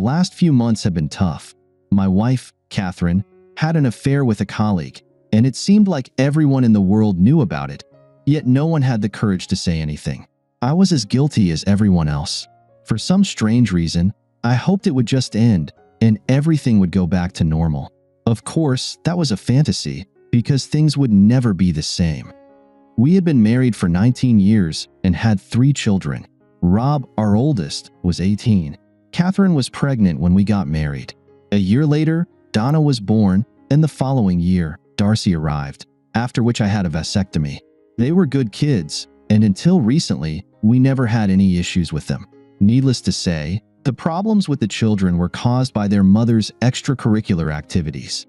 last few months have been tough. My wife, Catherine, had an affair with a colleague, and it seemed like everyone in the world knew about it, yet no one had the courage to say anything. I was as guilty as everyone else. For some strange reason, I hoped it would just end and everything would go back to normal. Of course, that was a fantasy, because things would never be the same. We had been married for 19 years and had 3 children. Rob, our oldest, was 18. Catherine was pregnant when we got married. A year later, Donna was born, and the following year, Darcy arrived, after which I had a vasectomy. They were good kids, and until recently, we never had any issues with them. Needless to say, the problems with the children were caused by their mother's extracurricular activities.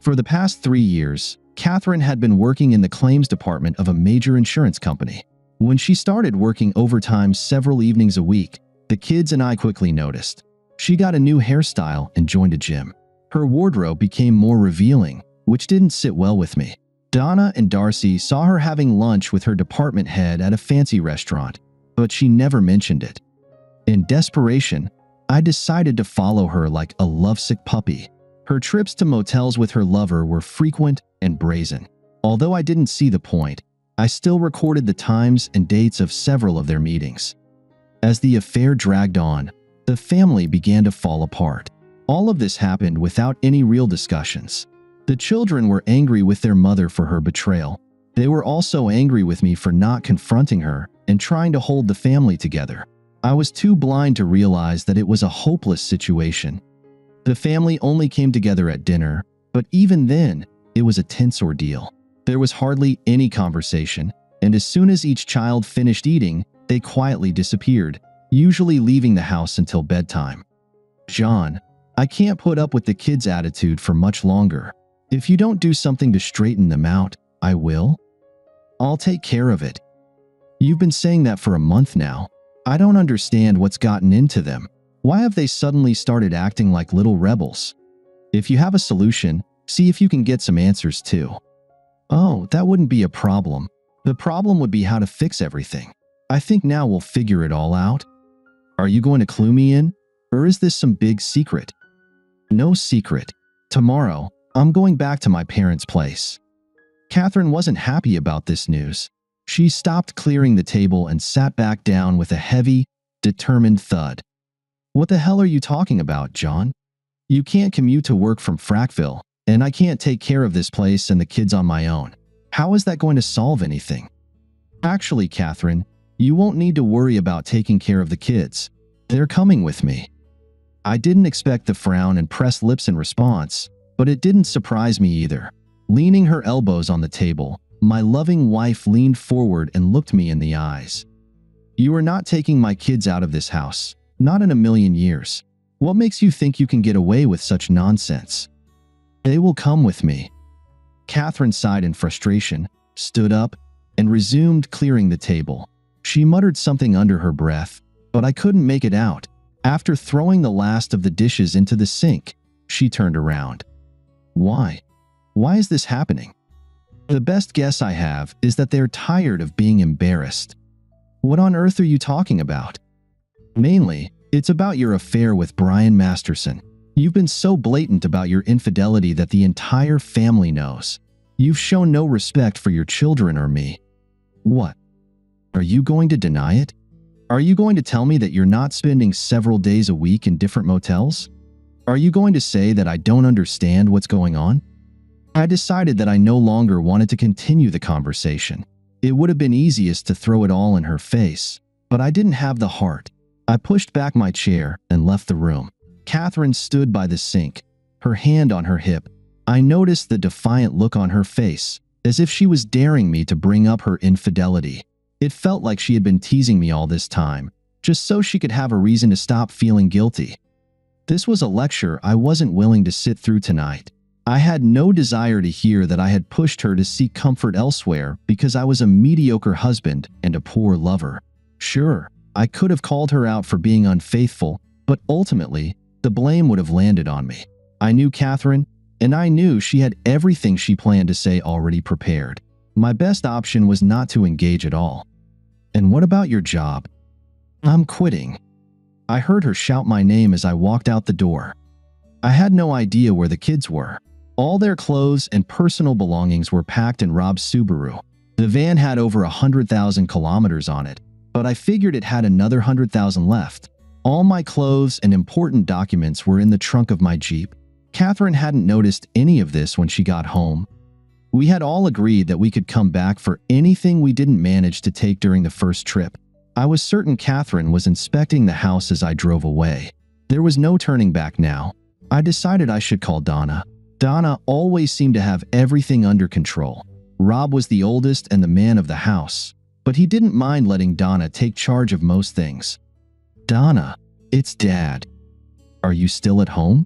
For the past 3 years, Catherine had been working in the claims department of a major insurance company. When she started working overtime several evenings a week, the kids and I quickly noticed. She got a new hairstyle and joined a gym. Her wardrobe became more revealing, which didn't sit well with me. Donna and Darcy saw her having lunch with her department head at a fancy restaurant, but she never mentioned it. In desperation, I decided to follow her like a lovesick puppy. Her trips to motels with her lover were frequent and brazen. Although I didn't see the point, I still recorded the times and dates of several of their meetings. As the affair dragged on, the family began to fall apart. All of this happened without any real discussions. The children were angry with their mother for her betrayal. They were also angry with me for not confronting her and trying to hold the family together. I was too blind to realize that it was a hopeless situation. The family only came together at dinner, but even then, it was a tense ordeal. There was hardly any conversation, and as soon as each child finished eating, they quietly disappeared, usually leaving the house until bedtime. John, I can't put up with the kids' attitude for much longer. If you don't do something to straighten them out, I will. I'll take care of it. You've been saying that for a month now. I don't understand what's gotten into them. Why have they suddenly started acting like little rebels? If you have a solution, see if you can get some answers too. Oh, that wouldn't be a problem. The problem would be how to fix everything. I think now we'll figure it all out. Are you going to clue me in? Or is this some big secret? No secret. Tomorrow, I'm going back to my parents' place. Catherine wasn't happy about this news. She stopped clearing the table and sat back down with a heavy, determined thud. What the hell are you talking about, John? You can't commute to work from Frackville, and I can't take care of this place and the kids on my own. How is that going to solve anything? Actually, Catherine, you won't need to worry about taking care of the kids. They're coming with me. I didn't expect the frown and pressed lips in response, but it didn't surprise me either. Leaning her elbows on the table, my loving wife leaned forward and looked me in the eyes. You are not taking my kids out of this house. Not in a million years. What makes you think you can get away with such nonsense? They will come with me. Catherine sighed in frustration, stood up, and resumed clearing the table. She muttered something under her breath, but I couldn't make it out. After throwing the last of the dishes into the sink, she turned around. Why? Why is this happening? The best guess I have is that they're tired of being embarrassed. What on earth are you talking about? Mainly, it's about your affair with Brian Masterson. You've been so blatant about your infidelity that the entire family knows. You've shown no respect for your children or me. What? Are you going to deny it? Are you going to tell me that you're not spending several days a week in different motels? Are you going to say that I don't understand what's going on? I decided that I no longer wanted to continue the conversation. It would have been easiest to throw it all in her face, but I didn't have the heart. I pushed back my chair and left the room. Catherine stood by the sink, her hand on her hip. I noticed the defiant look on her face, as if she was daring me to bring up her infidelity. It felt like she had been teasing me all this time, just so she could have a reason to stop feeling guilty. This was a lecture I wasn't willing to sit through tonight. I had no desire to hear that I had pushed her to seek comfort elsewhere because I was a mediocre husband and a poor lover. Sure, I could have called her out for being unfaithful, but ultimately, the blame would have landed on me. I knew Catherine, and I knew she had everything she planned to say already prepared. My best option was not to engage at all. And what about your job? I'm quitting. I heard her shout my name as I walked out the door. I had no idea where the kids were. All their clothes and personal belongings were packed in Rob's Subaru. The van had over 100,000 kilometers on it, but I figured it had another 100,000 left. All my clothes and important documents were in the trunk of my Jeep. Catherine hadn't noticed any of this when she got home. We had all agreed that we could come back for anything we didn't manage to take during the first trip. I was certain Catherine was inspecting the house as I drove away. There was no turning back now. I decided I should call Donna. Donna always seemed to have everything under control. Rob was the oldest and the man of the house, but he didn't mind letting Donna take charge of most things. "Donna, it's Dad. Are you still at home?"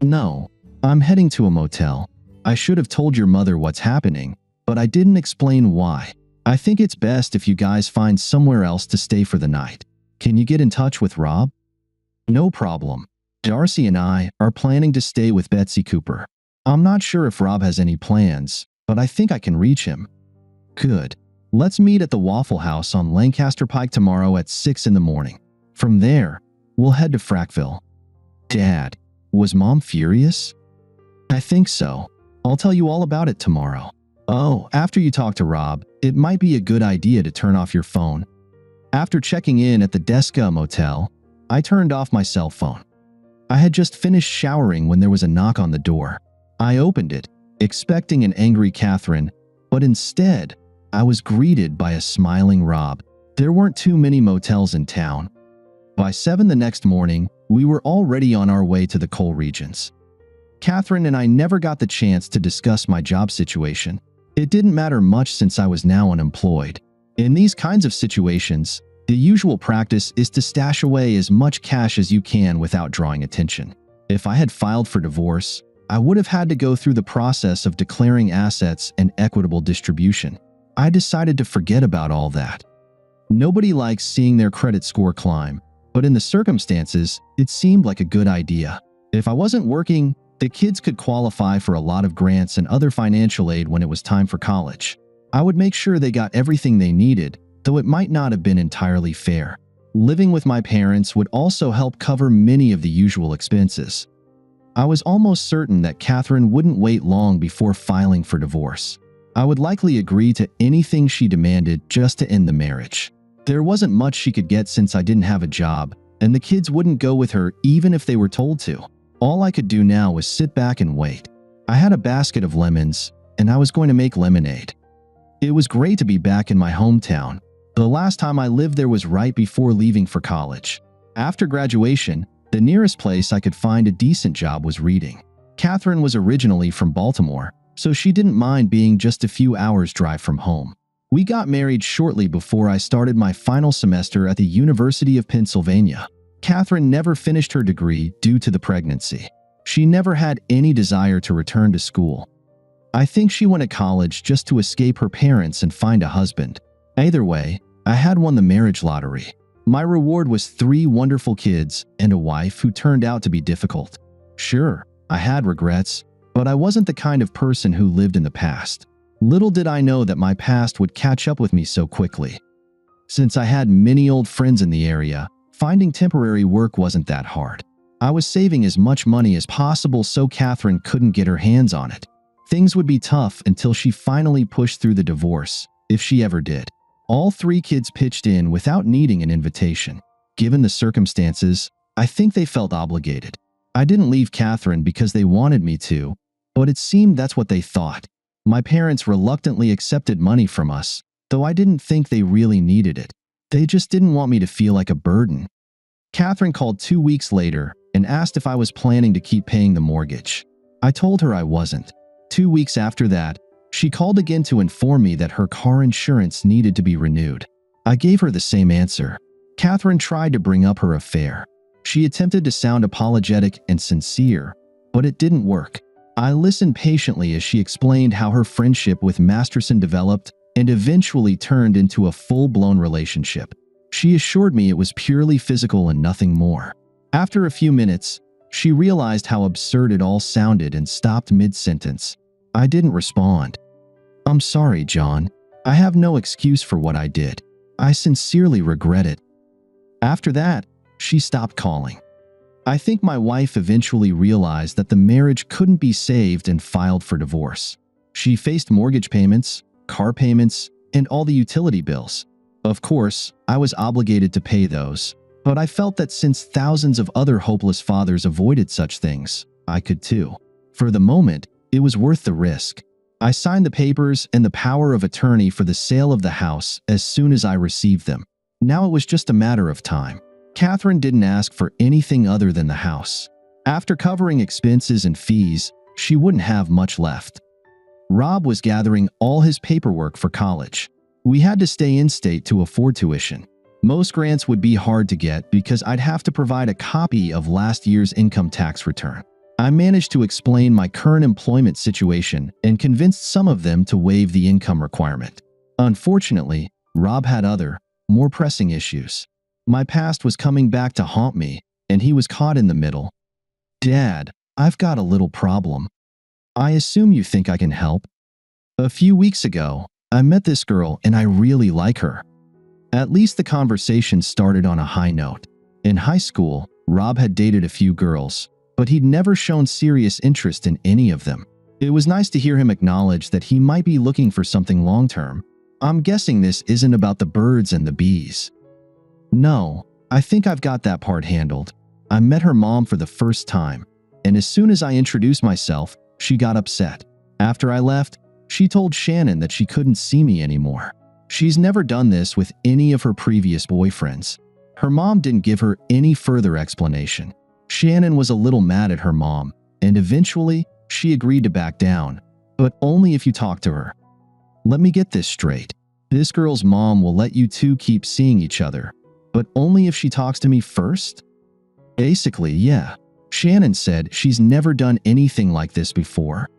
"No, I'm heading to a motel. I should have told your mother what's happening, but I didn't explain why. I think it's best if you guys find somewhere else to stay for the night. Can you get in touch with Rob?" "No problem. Darcy and I are planning to stay with Betsy Cooper. I'm not sure if Rob has any plans, but I think I can reach him." "Good. Let's meet at the Waffle House on Lancaster Pike tomorrow at 6 in the morning. From there, we'll head to Frackville." "Dad, was Mom furious?" "I think so. I'll tell you all about it tomorrow." "Oh, after you talk to Rob, it might be a good idea to turn off your phone." After checking in at the Desca Motel, I turned off my cell phone. I had just finished showering when there was a knock on the door. I opened it, expecting an angry Catherine, but instead, I was greeted by a smiling Rob. There weren't too many motels in town. By 7 the next morning, we were already on our way to the coal regions. Catherine and I never got the chance to discuss my job situation. It didn't matter much since I was now unemployed. In these kinds of situations, the usual practice is to stash away as much cash as you can without drawing attention. If I had filed for divorce, I would have had to go through the process of declaring assets and equitable distribution. I decided to forget about all that. Nobody likes seeing their credit score climb, but in the circumstances, it seemed like a good idea. If I wasn't working, the kids could qualify for a lot of grants and other financial aid when it was time for college. I would make sure they got everything they needed, though it might not have been entirely fair. Living with my parents would also help cover many of the usual expenses. I was almost certain that Catherine wouldn't wait long before filing for divorce. I would likely agree to anything she demanded just to end the marriage. There wasn't much she could get since I didn't have a job, and the kids wouldn't go with her even if they were told to. All I could do now was sit back and wait. I had a basket of lemons, and I was going to make lemonade. It was great to be back in my hometown. The last time I lived there was right before leaving for college. After graduation, the nearest place I could find a decent job was Reading. Catherine was originally from Baltimore, so she didn't mind being just a few hours' drive from home. We got married shortly before I started my final semester at the University of Pennsylvania. Catherine never finished her degree due to the pregnancy. She never had any desire to return to school. I think she went to college just to escape her parents and find a husband. Either way, I had won the marriage lottery. My reward was 3 wonderful kids and a wife who turned out to be difficult. Sure, I had regrets, but I wasn't the kind of person who lived in the past. Little did I know that my past would catch up with me so quickly. Since I had many old friends in the area, finding temporary work wasn't that hard. I was saving as much money as possible so Catherine couldn't get her hands on it. Things would be tough until she finally pushed through the divorce, if she ever did. All 3 kids pitched in without needing an invitation. Given the circumstances, I think they felt obligated. I didn't leave Catherine because they wanted me to, but it seemed that's what they thought. My parents reluctantly accepted money from us, though I didn't think they really needed it. They just didn't want me to feel like a burden. Catherine called 2 weeks later and asked if I was planning to keep paying the mortgage. I told her I wasn't. 2 weeks after that, she called again to inform me that her car insurance needed to be renewed. I gave her the same answer. Catherine tried to bring up her affair. She attempted to sound apologetic and sincere, but it didn't work. I listened patiently as she explained how her friendship with Masterson developed and eventually turned into a full-blown relationship. She assured me it was purely physical and nothing more. After a few minutes, she realized how absurd it all sounded and stopped mid-sentence. I didn't respond. "I'm sorry, John. I have no excuse for what I did. I sincerely regret it." After that, she stopped calling. I think my wife eventually realized that the marriage couldn't be saved and filed for divorce. She faced mortgage payments, car payments, and all the utility bills. Of course, I was obligated to pay those, but I felt that since thousands of other hopeless fathers avoided such things, I could too. For the moment, it was worth the risk. I signed the papers and the power of attorney for the sale of the house as soon as I received them. Now it was just a matter of time. Catherine didn't ask for anything other than the house. After covering expenses and fees, she wouldn't have much left. Rob was gathering all his paperwork for college. We had to stay in-state to afford tuition. Most grants would be hard to get because I'd have to provide a copy of last year's income tax return. I managed to explain my current employment situation and convinced some of them to waive the income requirement. Unfortunately, Rob had other, more pressing issues. My past was coming back to haunt me, and he was caught in the middle. "Dad, I've got a little problem. I assume you think I can help." A few weeks ago, I met this girl and I really like her. At least the conversation started on a high note. In high school, Rob had dated a few girls, but he'd never shown serious interest in any of them. It was nice to hear him acknowledge that he might be looking for something long-term. I'm guessing this isn't about the birds and the bees. No, I think I've got that part handled. I met her mom for the first time, and as soon as I introduced myself, she got upset. After I left, she told Shannon that she couldn't see me anymore. She's never done this with any of her previous boyfriends. Her mom didn't give her any further explanation. Shannon was a little mad at her mom, and eventually, she agreed to back down, but only if you talk to her. Let me get this straight. This girl's mom will let you two keep seeing each other, but only if she talks to me first? Basically, yeah. Shannon said she's never done anything like this before.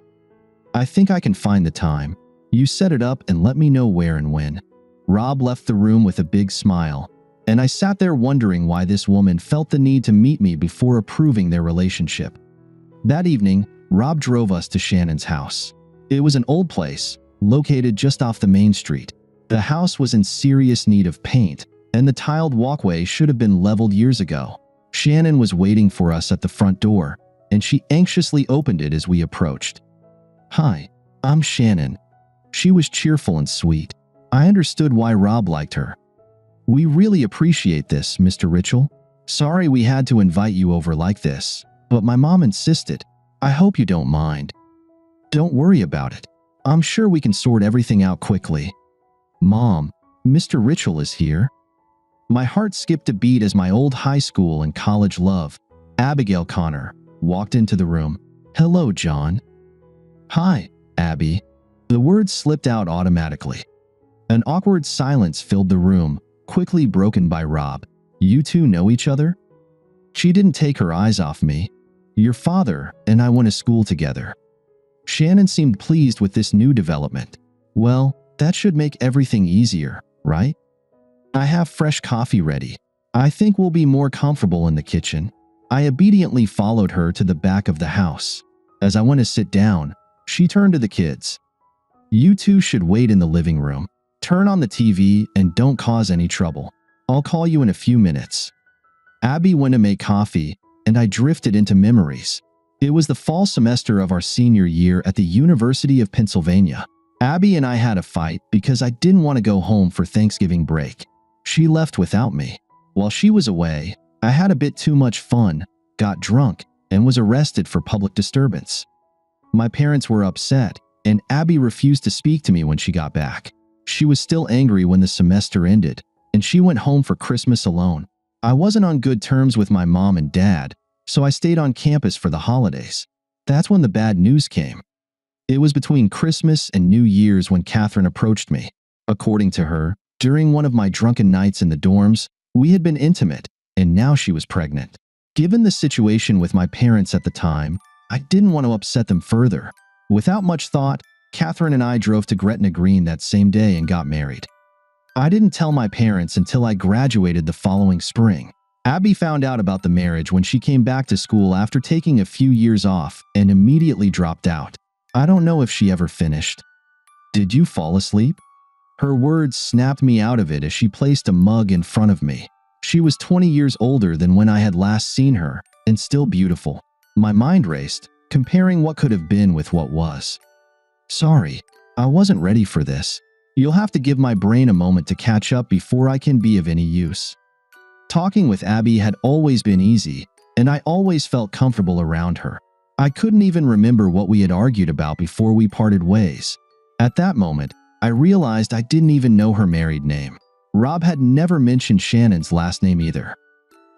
I think I can find the time. You set it up and let me know where and when. Rob left the room with a big smile, and I sat there wondering why this woman felt the need to meet me before approving their relationship. That evening, Rob drove us to Shannon's house. It was an old place, located just off the main street. The house was in serious need of paint, and the tiled walkway should have been leveled years ago. Shannon was waiting for us at the front door, and she anxiously opened it as we approached. "Hi, I'm Shannon." She was cheerful and sweet. I understood why Rob liked her. "We really appreciate this, Mr. Ritchell. Sorry we had to invite you over like this, but my mom insisted. I hope you don't mind." "Don't worry about it. I'm sure we can sort everything out quickly." "Mom, Mr. Ritchell is here." My heart skipped a beat as my old high school and college love, Abigail Connor, walked into the room. "Hello, John." "Hi, Abby." The words slipped out automatically. An awkward silence filled the room, quickly broken by Rob. "You two know each other?" She didn't take her eyes off me. "Your father and I went to school together." Shannon seemed pleased with this new development. "Well, that should make everything easier, right? I have fresh coffee ready. I think we'll be more comfortable in the kitchen." I obediently followed her to the back of the house. As I went to sit down, she turned to the kids. "You two should wait in the living room. Turn on the TV and don't cause any trouble. I'll call you in a few minutes." Abby went to make coffee, and I drifted into memories. It was the fall semester of our senior year at the University of Pennsylvania. Abby and I had a fight because I didn't want to go home for Thanksgiving break. She left without me. While she was away, I had a bit too much fun, got drunk, and was arrested for public disturbance. My parents were upset, and Abby refused to speak to me when she got back. She was still angry when the semester ended, and she went home for Christmas alone. I wasn't on good terms with my mom and dad, so I stayed on campus for the holidays. That's when the bad news came. It was between Christmas and New Year's when Catherine approached me. According to her, during one of my drunken nights in the dorms, we had been intimate, and now she was pregnant. Given the situation with my parents at the time, I didn't want to upset them further. Without much thought, Catherine and I drove to Gretna Green that same day and got married. I didn't tell my parents until I graduated the following spring. Abby found out about the marriage when she came back to school after taking a few years off and immediately dropped out. I don't know if she ever finished. "Did you fall asleep?" Her words snapped me out of it as she placed a mug in front of me. She was 20 years older than when I had last seen her, and still beautiful. My mind raced, comparing what could have been with what was. Sorry, I wasn't ready for this. You'll have to give my brain a moment to catch up before I can be of any use. Talking with Abby had always been easy, and I always felt comfortable around her. I couldn't even remember what we had argued about before we parted ways. At that moment, I realized I didn't even know her married name. Rob had never mentioned Shannon's last name either.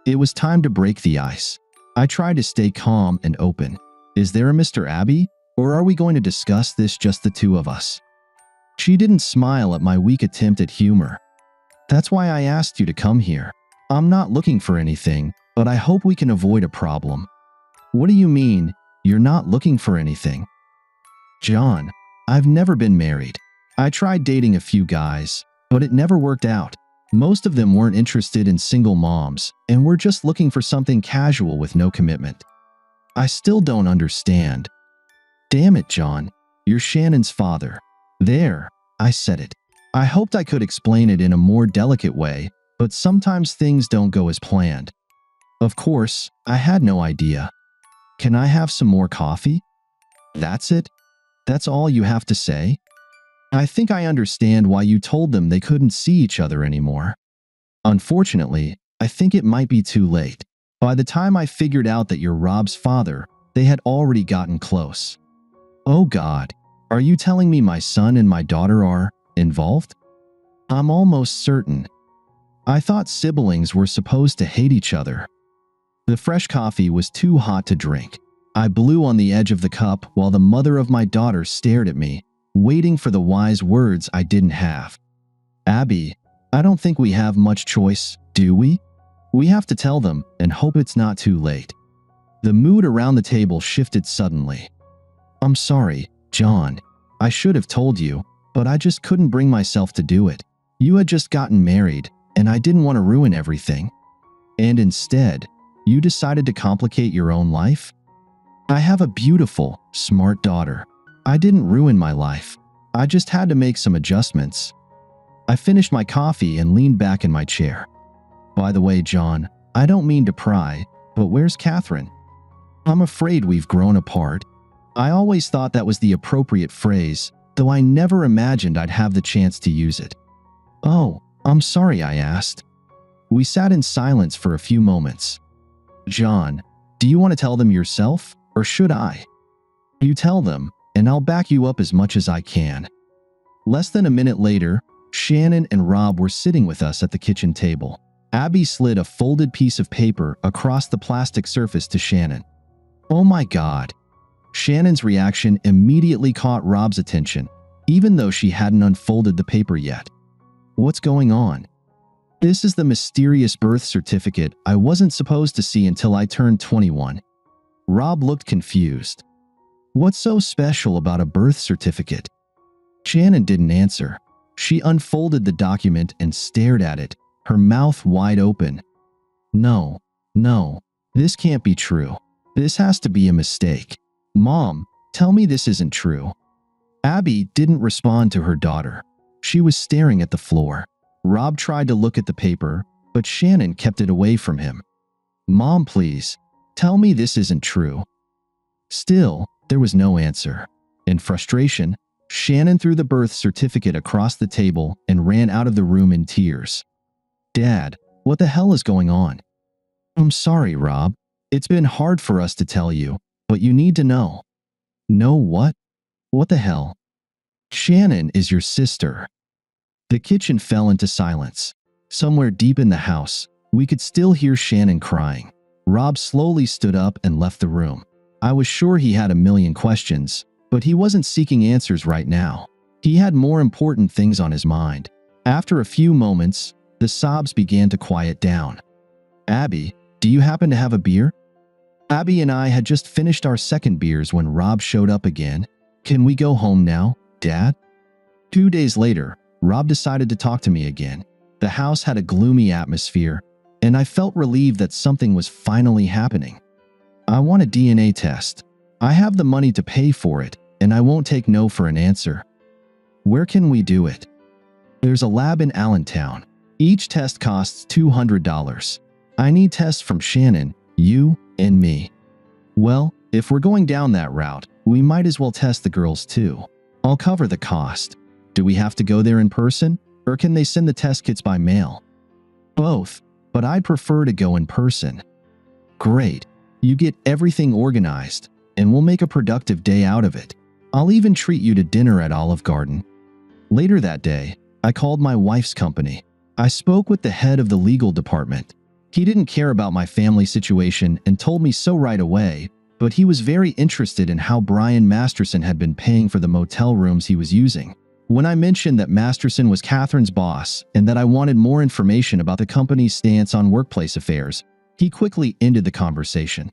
It was time to break the ice. I tried to stay calm and open. Is there a Mr. Abby, or are we going to discuss this just the two of us? She didn't smile at my weak attempt at humor. That's why I asked you to come here. I'm not looking for anything, but I hope we can avoid a problem. What do you mean, you're not looking for anything? John, I've never been married. I tried dating a few guys, but it never worked out. Most of them weren't interested in single moms and were just looking for something casual with no commitment. I still don't understand. Damn it, John. You're Shannon's father. There, I said it. I hoped I could explain it in a more delicate way, but sometimes things don't go as planned. Of course, I had no idea. Can I have some more coffee? That's it? That's all you have to say? I think I understand why you told them they couldn't see each other anymore. Unfortunately, I think it might be too late. By the time I figured out that you're Rob's father, they had already gotten close. Oh God, are you telling me my son and my daughter are involved? I'm almost certain. I thought siblings were supposed to hate each other. The fresh coffee was too hot to drink. I blew on the edge of the cup while the mother of my daughter stared at me, waiting for the wise words I didn't have. Abby, I don't think we have much choice, do we? We have to tell them and hope it's not too late. The mood around the table shifted suddenly. I'm sorry, John. I should have told you, but I just couldn't bring myself to do it. You had just gotten married, and I didn't want to ruin everything. And instead, you decided to complicate your own life? I have a beautiful, smart daughter. I didn't ruin my life. I just had to make some adjustments. I finished my coffee and leaned back in my chair. By the way, John, I don't mean to pry, but where's Catherine? I'm afraid we've grown apart. I always thought that was the appropriate phrase, though I never imagined I'd have the chance to use it. Oh, I'm sorry, I asked. We sat in silence for a few moments. John, do you want to tell them yourself, or should I? You tell them, and I'll back you up as much as I can. Less than a minute later, Shannon and Rob were sitting with us at the kitchen table. Abby slid a folded piece of paper across the plastic surface to Shannon. Oh my God. Shannon's reaction immediately caught Rob's attention, even though she hadn't unfolded the paper yet. What's going on? This is the mysterious birth certificate I wasn't supposed to see until I turned 21. Rob looked confused. What's so special about a birth certificate? Shannon didn't answer. She unfolded the document and stared at it, her mouth wide open. No, this can't be true. This has to be a mistake. Mom, tell me this isn't true. Abby didn't respond to her daughter. She was staring at the floor. Rob tried to look at the paper, but Shannon kept it away from him. Mom, please, tell me this isn't true. Still, there was no answer. In frustration, Shannon threw the birth certificate across the table and ran out of the room in tears. Dad, what the hell is going on? I'm sorry, Rob. It's been hard for us to tell you, but you need to know. Know what? What the hell? Shannon is your sister. The kitchen fell into silence. Somewhere deep in the house, we could still hear Shannon crying. Rob slowly stood up and left the room. I was sure he had a million questions, but he wasn't seeking answers right now. He had more important things on his mind. After a few moments, the sobs began to quiet down. Abby, do you happen to have a beer? Abby and I had just finished our second beers when Rob showed up again. Can we go home now, Dad? 2 days later, Rob decided to talk to me again. The house had a gloomy atmosphere, and I felt relieved that something was finally happening. I want a DNA test. I have the money to pay for it, and I won't take no for an answer. Where can we do it? There's a lab in Allentown. Each test costs $200. I need tests from Shannon, you, and me. Well, if we're going down that route, we might as well test the girls too. I'll cover the cost. Do we have to go there in person, or can they send the test kits by mail? Both, but I'd prefer to go in person. Great. You get everything organized, and we'll make a productive day out of it. I'll even treat you to dinner at Olive Garden. Later that day, I called my wife's company. I spoke with the head of the legal department. He didn't care about my family situation and told me so right away, but he was very interested in how Brian Masterson had been paying for the motel rooms he was using. When I mentioned that Masterson was Catherine's boss and that I wanted more information about the company's stance on workplace affairs, he quickly ended the conversation.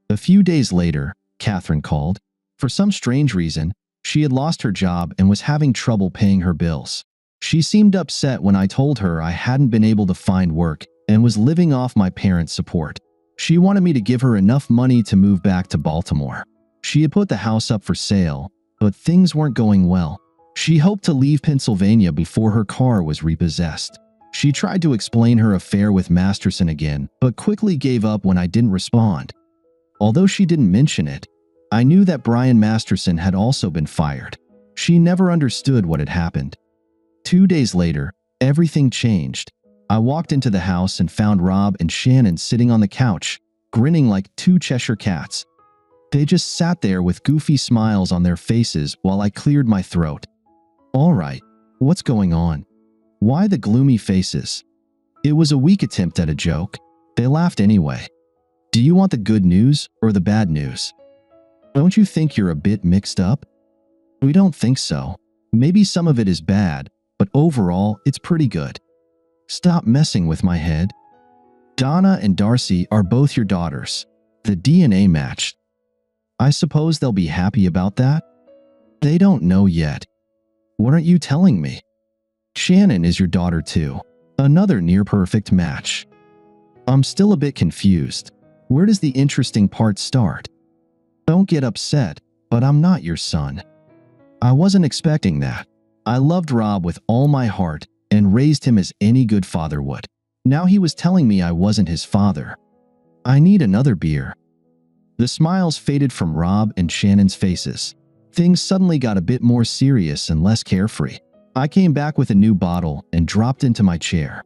A few days later, Catherine called. For some strange reason, she had lost her job and was having trouble paying her bills. She seemed upset when I told her I hadn't been able to find work and was living off my parents' support. She wanted me to give her enough money to move back to Baltimore. She had put the house up for sale, but things weren't going well. She hoped to leave Pennsylvania before her car was repossessed. She tried to explain her affair with Masterson again, but quickly gave up when I didn't respond. Although she didn't mention it, I knew that Brian Masterson had also been fired. She never understood what had happened. 2 days later, everything changed. I walked into the house and found Rob and Shannon sitting on the couch, grinning like two Cheshire cats. They just sat there with goofy smiles on their faces while I cleared my throat. All right, what's going on? Why the gloomy faces? It was a weak attempt at a joke. They laughed anyway. Do you want the good news or the bad news? Don't you think you're a bit mixed up? We don't think so. Maybe some of it is bad, but overall, it's pretty good. Stop messing with my head. Donna and Darcy are both your daughters. The DNA matched. I suppose they'll be happy about that? They don't know yet. What aren't you telling me? Shannon is your daughter too. Another near-perfect match. I'm still a bit confused. Where does the interesting part start? Don't get upset, but I'm not your son. I wasn't expecting that. I loved Rob with all my heart and raised him as any good father would. Now he was telling me I wasn't his father. I need another beer. The smiles faded from Rob and Shannon's faces. Things suddenly got a bit more serious and less carefree. I came back with a new bottle and dropped into my chair.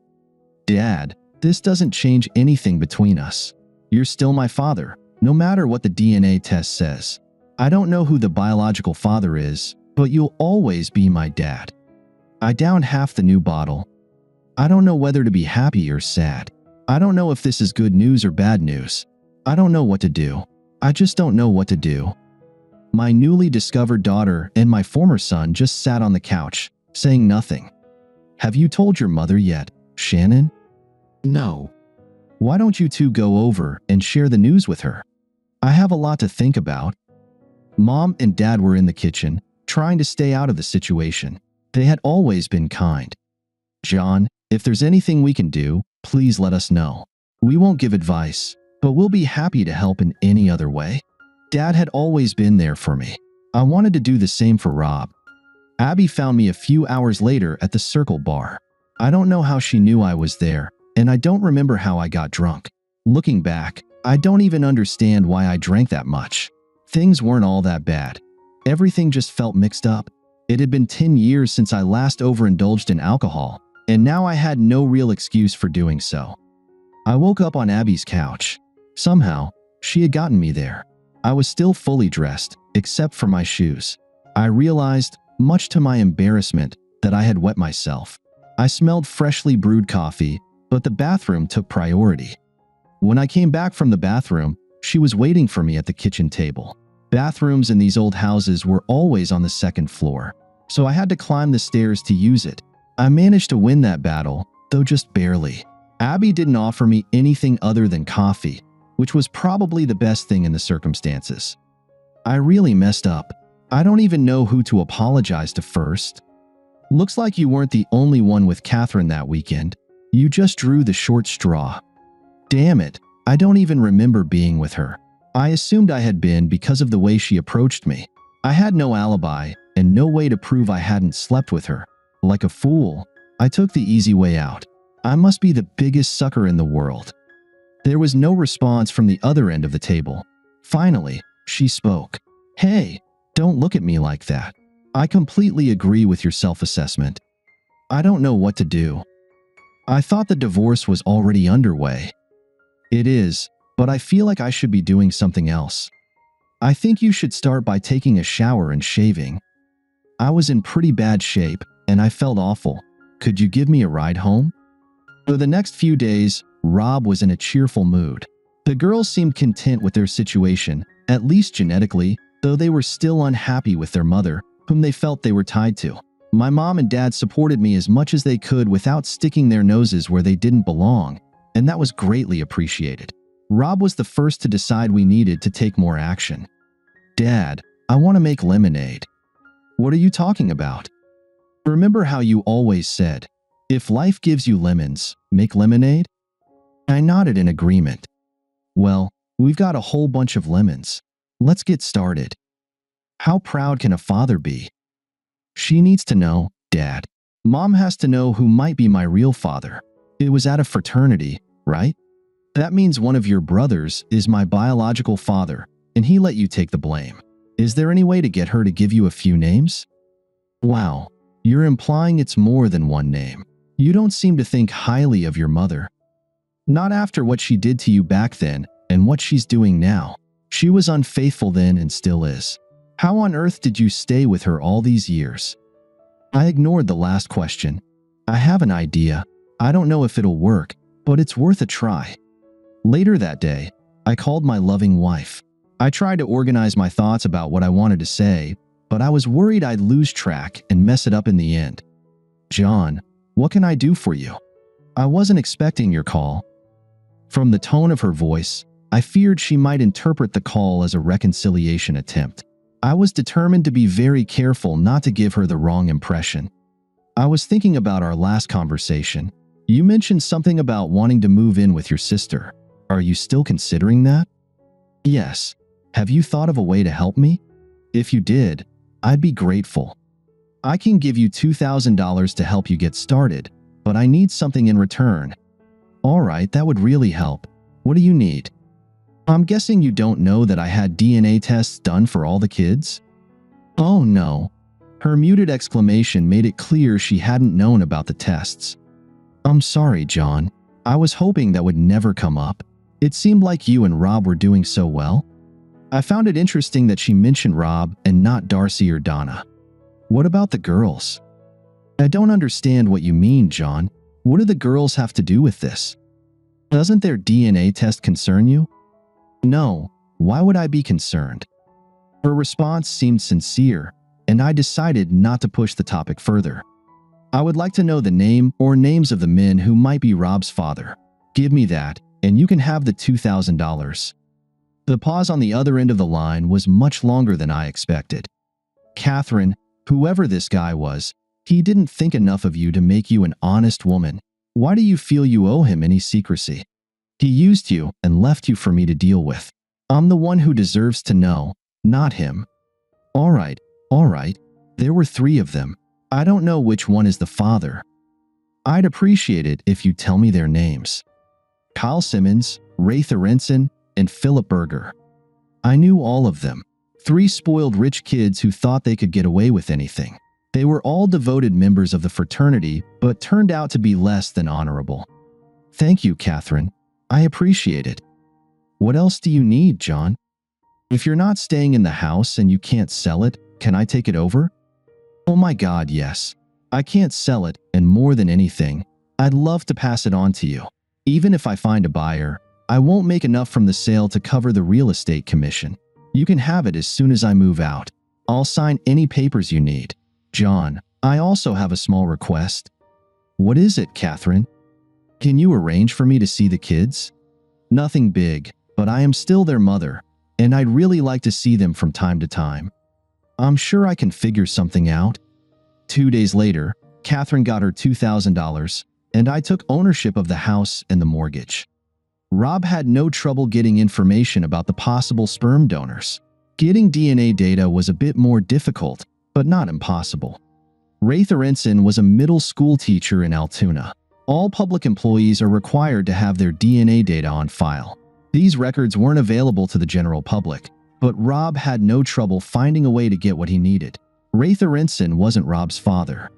Dad, this doesn't change anything between us. You're still my father, no matter what the DNA test says. I don't know who the biological father is, but you'll always be my dad. I downed half the new bottle. I don't know whether to be happy or sad. I don't know if this is good news or bad news. I don't know what to do. I just don't know what to do. My newly discovered daughter and my former son just sat on the couch, saying nothing. Have you told your mother yet, Shannon? No. Why don't you two go over and share the news with her? I have a lot to think about. Mom and Dad were in the kitchen, trying to stay out of the situation. They had always been kind. John, if there's anything we can do, please let us know. We won't give advice, but we'll be happy to help in any other way. Dad had always been there for me. I wanted to do the same for Rob. Abby found me a few hours later at the Circle Bar. I don't know how she knew I was there, and I don't remember how I got drunk. Looking back, I don't even understand why I drank that much. Things weren't all that bad. Everything just felt mixed up. It had been 10 years since I last overindulged in alcohol, and now I had no real excuse for doing so. I woke up on Abby's couch. Somehow, she had gotten me there. I was still fully dressed, except for my shoes. I realized, much to my embarrassment, that I had wet myself. I smelled freshly brewed coffee, but the bathroom took priority. When I came back from the bathroom, she was waiting for me at the kitchen table. Bathrooms in these old houses were always on the second floor, so I had to climb the stairs to use it. I managed to win that battle, though just barely. Abby didn't offer me anything other than coffee, which was probably the best thing in the circumstances. I really messed up. I don't even know who to apologize to first. Looks like you weren't the only one with Catherine that weekend. You just drew the short straw. Damn it, I don't even remember being with her. I assumed I had been because of the way she approached me. I had no alibi and no way to prove I hadn't slept with her. Like a fool, I took the easy way out. I must be the biggest sucker in the world. There was no response from the other end of the table. Finally, she spoke. Hey, don't look at me like that. I completely agree with your self-assessment. I don't know what to do. I thought the divorce was already underway. It is, but I feel like I should be doing something else. I think you should start by taking a shower and shaving. I was in pretty bad shape, and I felt awful. Could you give me a ride home? For the next few days, Rob was in a cheerful mood. The girls seemed content with their situation, at least genetically, though they were still unhappy with their mother, whom they felt they were tied to. My mom and dad supported me as much as they could without sticking their noses where they didn't belong, and that was greatly appreciated. Rob was the first to decide we needed to take more action. Dad, I want to make lemonade. What are you talking about? Remember how you always said, if life gives you lemons, make lemonade? I nodded in agreement. Well, we've got a whole bunch of lemons. Let's get started. How proud can a father be? She needs to know, Dad. Mom has to know who might be my real father. It was at a fraternity, right? That means one of your brothers is my biological father, and he let you take the blame. Is there any way to get her to give you a few names? Wow, you're implying it's more than one name. You don't seem to think highly of your mother. Not after what she did to you back then and what she's doing now. She was unfaithful then and still is. How on earth did you stay with her all these years? I ignored the last question. I have an idea. I don't know if it'll work, but it's worth a try. Later that day, I called my loving wife. I tried to organize my thoughts about what I wanted to say, but I was worried I'd lose track and mess it up in the end. John, what can I do for you? I wasn't expecting your call. From the tone of her voice, I feared she might interpret the call as a reconciliation attempt. I was determined to be very careful not to give her the wrong impression. I was thinking about our last conversation. You mentioned something about wanting to move in with your sister. Are you still considering that? Yes. Have you thought of a way to help me? If you did, I'd be grateful. I can give you $2,000 to help you get started, but I need something in return. All right, that would really help. What do you need? I'm guessing you don't know that I had DNA tests done for all the kids? Oh no. Her muted exclamation made it clear she hadn't known about the tests. I'm sorry, John. I was hoping that would never come up. It seemed like you and Rob were doing so well. I found it interesting that she mentioned Rob and not Darcy or Donna. What about the girls? I don't understand what you mean, John. What do the girls have to do with this? Doesn't their DNA test concern you? No, why would I be concerned? Her response seemed sincere, and I decided not to push the topic further. I would like to know the name or names of the men who might be Rob's father. Give me that, and you can have the $2,000. The pause on the other end of the line was much longer than I expected. Catherine, whoever this guy was, he didn't think enough of you to make you an honest woman. Why do you feel you owe him any secrecy? He used you and left you for me to deal with. I'm the one who deserves to know, not him. All right. There were 3 of them. I don't know which one is the father. I'd appreciate it if you tell me their names. Kyle Simmons, Ray Thorenson, and Philip Berger. I knew all of them. 3 spoiled rich kids who thought they could get away with anything. They were all devoted members of the fraternity, but turned out to be less than honorable. Thank you, Catherine. I appreciate it. What else do you need, John? If you're not staying in the house and you can't sell it, can I take it over? Oh my God, yes. I can't sell it, and more than anything, I'd love to pass it on to you. Even if I find a buyer, I won't make enough from the sale to cover the real estate commission. You can have it as soon as I move out. I'll sign any papers you need. John, I also have a small request. What is it, Catherine? Can you arrange for me to see the kids? Nothing big, but I am still their mother, and I'd really like to see them from time to time. I'm sure I can figure something out. 2 days later, Catherine got her $2,000, and I took ownership of the house and the mortgage. Rob had no trouble getting information about the possible sperm donors. Getting DNA data was a bit more difficult, but not impossible. Ray Thorenson was a middle school teacher in Altoona. All public employees are required to have their DNA data on file. These records weren't available to the general public, but Rob had no trouble finding a way to get what he needed. Raith Aronson wasn't Rob's father.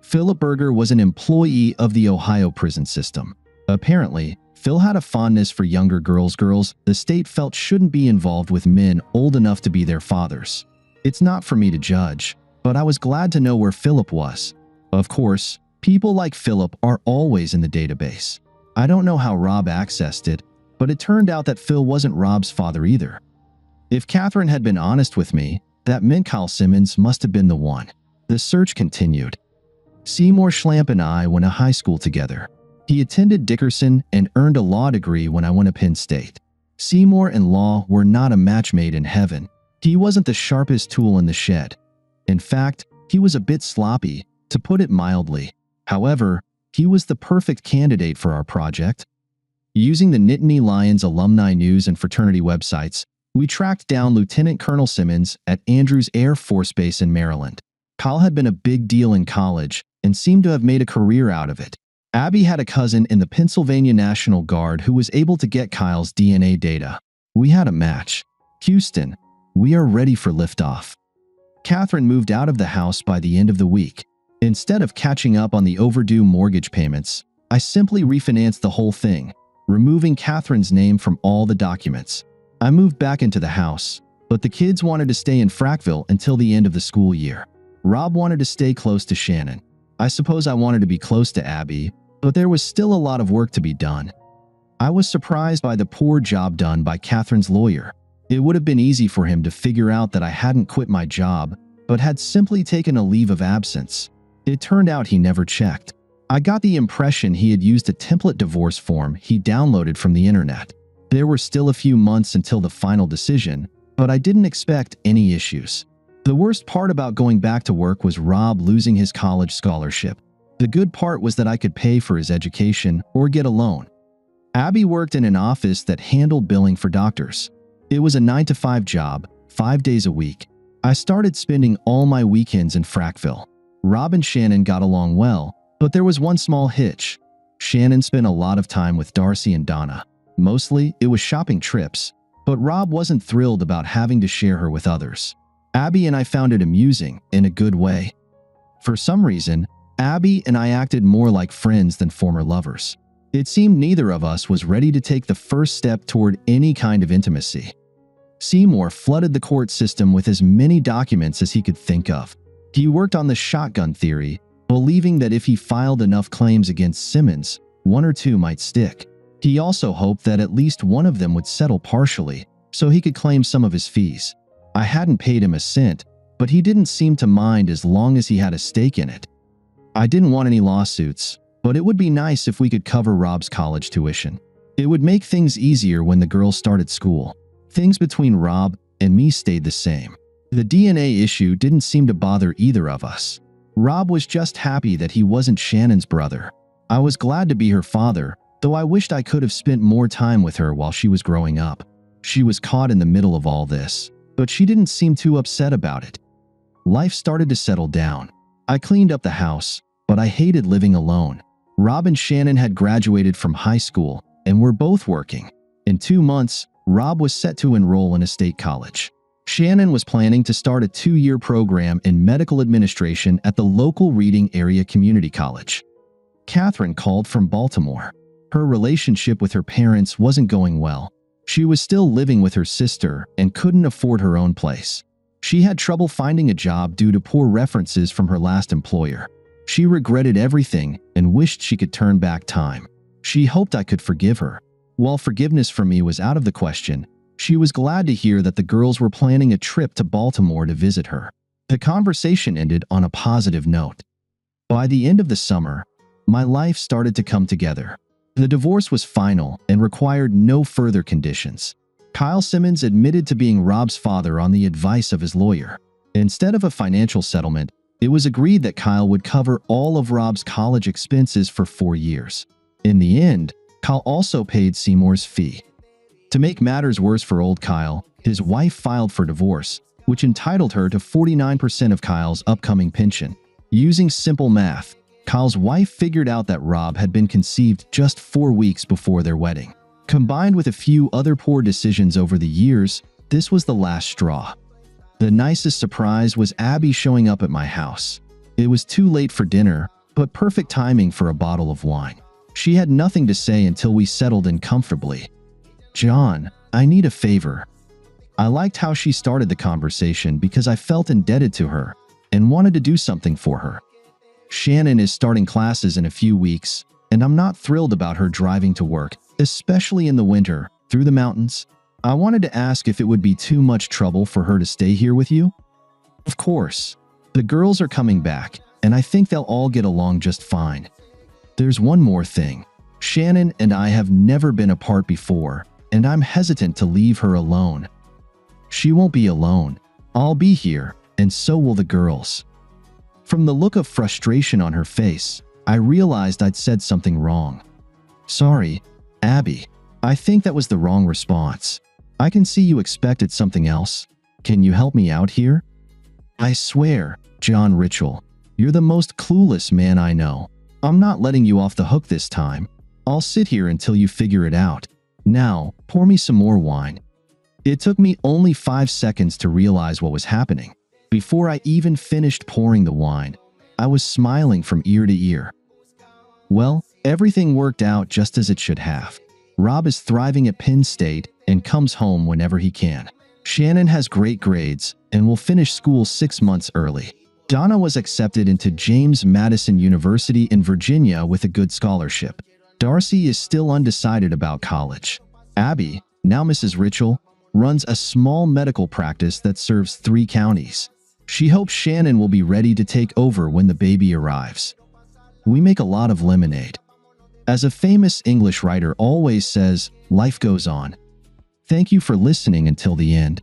Philip Berger was an employee of the Ohio prison system. Apparently, Phil had a fondness for younger girls the state felt shouldn't be involved with men old enough to be their fathers. It's not for me to judge, but I was glad to know where Philip was. Of course, people like Philip are always in the database. I don't know how Rob accessed it, but it turned out that Phil wasn't Rob's father either. If Catherine had been honest with me, that meant Kyle Simmons must have been the one. The search continued. Seymour Schlamp and I went to high school together. He attended Dickerson and earned a law degree when I went to Penn State. Seymour and law were not a match made in heaven. He wasn't the sharpest tool in the shed. In fact, he was a bit sloppy, to put it mildly. However, he was the perfect candidate for our project. Using the Nittany Lions alumni news and fraternity websites, we tracked down Lieutenant Colonel Simmons at Andrews Air Force Base in Maryland. Kyle had been a big deal in college and seemed to have made a career out of it. Abby had a cousin in the Pennsylvania National Guard who was able to get Kyle's DNA data. We had a match. Houston, we are ready for liftoff. Catherine moved out of the house by the end of the week. Instead of catching up on the overdue mortgage payments, I simply refinanced the whole thing, removing Catherine's name from all the documents. I moved back into the house, but the kids wanted to stay in Frackville until the end of the school year. Rob wanted to stay close to Shannon. I suppose I wanted to be close to Abby, but there was still a lot of work to be done. I was surprised by the poor job done by Catherine's lawyer. It would have been easy for him to figure out that I hadn't quit my job, but had simply taken a leave of absence. It turned out he never checked. I got the impression he had used a template divorce form he downloaded from the internet. There were still a few months until the final decision, but I didn't expect any issues. The worst part about going back to work was Rob losing his college scholarship. The good part was that I could pay for his education or get a loan. Abby worked in an office that handled billing for doctors. It was a 9-to-5 job, 5 days a week. I started spending all my weekends in Frackville. Rob and Shannon got along well, but there was one small hitch. Shannon spent a lot of time with Darcy and Donna. Mostly, it was shopping trips, but Rob wasn't thrilled about having to share her with others. Abby and I found it amusing, in a good way. For some reason, Abby and I acted more like friends than former lovers. It seemed neither of us was ready to take the first step toward any kind of intimacy. Seymour flooded the court system with as many documents as he could think of. He worked on the shotgun theory, believing that if he filed enough claims against Simmons, one or two might stick. He also hoped that at least one of them would settle partially, so he could claim some of his fees. I hadn't paid him a cent, but he didn't seem to mind as long as he had a stake in it. I didn't want any lawsuits, but it would be nice if we could cover Rob's college tuition. It would make things easier when the girls started school. Things between Rob and me stayed the same. The DNA issue didn't seem to bother either of us. Rob was just happy that he wasn't Shannon's brother. I was glad to be her father, though I wished I could have spent more time with her while she was growing up. She was caught in the middle of all this, but she didn't seem too upset about it. Life started to settle down. I cleaned up the house, but I hated living alone. Rob and Shannon had graduated from high school and were both working. In 2 months, Rob was set to enroll in a state college. Shannon was planning to start a 2-year program in medical administration at the local Reading Area Community College. Catherine called from Baltimore. Her relationship with her parents wasn't going well. She was still living with her sister and couldn't afford her own place. She had trouble finding a job due to poor references from her last employer. She regretted everything and wished she could turn back time. She hoped I could forgive her. While forgiveness for me was out of the question, she was glad to hear that the girls were planning a trip to Baltimore to visit her. The conversation ended on a positive note. By the end of the summer, my life started to come together. The divorce was final and required no further conditions. Kyle Simmons admitted to being Rob's father on the advice of his lawyer. Instead of a financial settlement, it was agreed that Kyle would cover all of Rob's college expenses for 4 years. In the end, Kyle also paid Seymour's fee. To make matters worse for old Kyle, his wife filed for divorce, which entitled her to 49% of Kyle's upcoming pension. Using simple math, Kyle's wife figured out that Rob had been conceived just 4 weeks before their wedding. Combined with a few other poor decisions over the years, this was the last straw. The nicest surprise was Abby showing up at my house. It was too late for dinner, but perfect timing for a bottle of wine. She had nothing to say until we settled in comfortably. "John, I need a favor." I liked how she started the conversation because I felt indebted to her and wanted to do something for her. Shannon is starting classes in a few weeks, and I'm not thrilled about her driving to work, especially in the winter, through the mountains. I wanted to ask if it would be too much trouble for her to stay here with you. Of course. The girls are coming back, and I think they'll all get along just fine. There's one more thing. Shannon and I have never been apart before, and I'm hesitant to leave her alone. She won't be alone. I'll be here, and so will the girls. From the look of frustration on her face, I realized I'd said something wrong. "Sorry, Abby. I think that was the wrong response. I can see you expected something else. Can you help me out here?" "I swear, John Ritchell, you're the most clueless man I know. I'm not letting you off the hook this time. I'll sit here until you figure it out. Now, pour me some more wine." It took me only 5 seconds to realize what was happening. Before I even finished pouring the wine, I was smiling from ear to ear. Well, everything worked out just as it should have. Rob is thriving at Penn State and comes home whenever he can. Shannon has great grades and will finish school 6 months early. Donna was accepted into James Madison University in Virginia with a good scholarship. Darcy is still undecided about college. Abby, now Mrs. Ritchell, runs a small medical practice that serves 3 counties. She hopes Shannon will be ready to take over when the baby arrives. We make a lot of lemonade. As a famous English writer always says, life goes on. Thank you for listening until the end.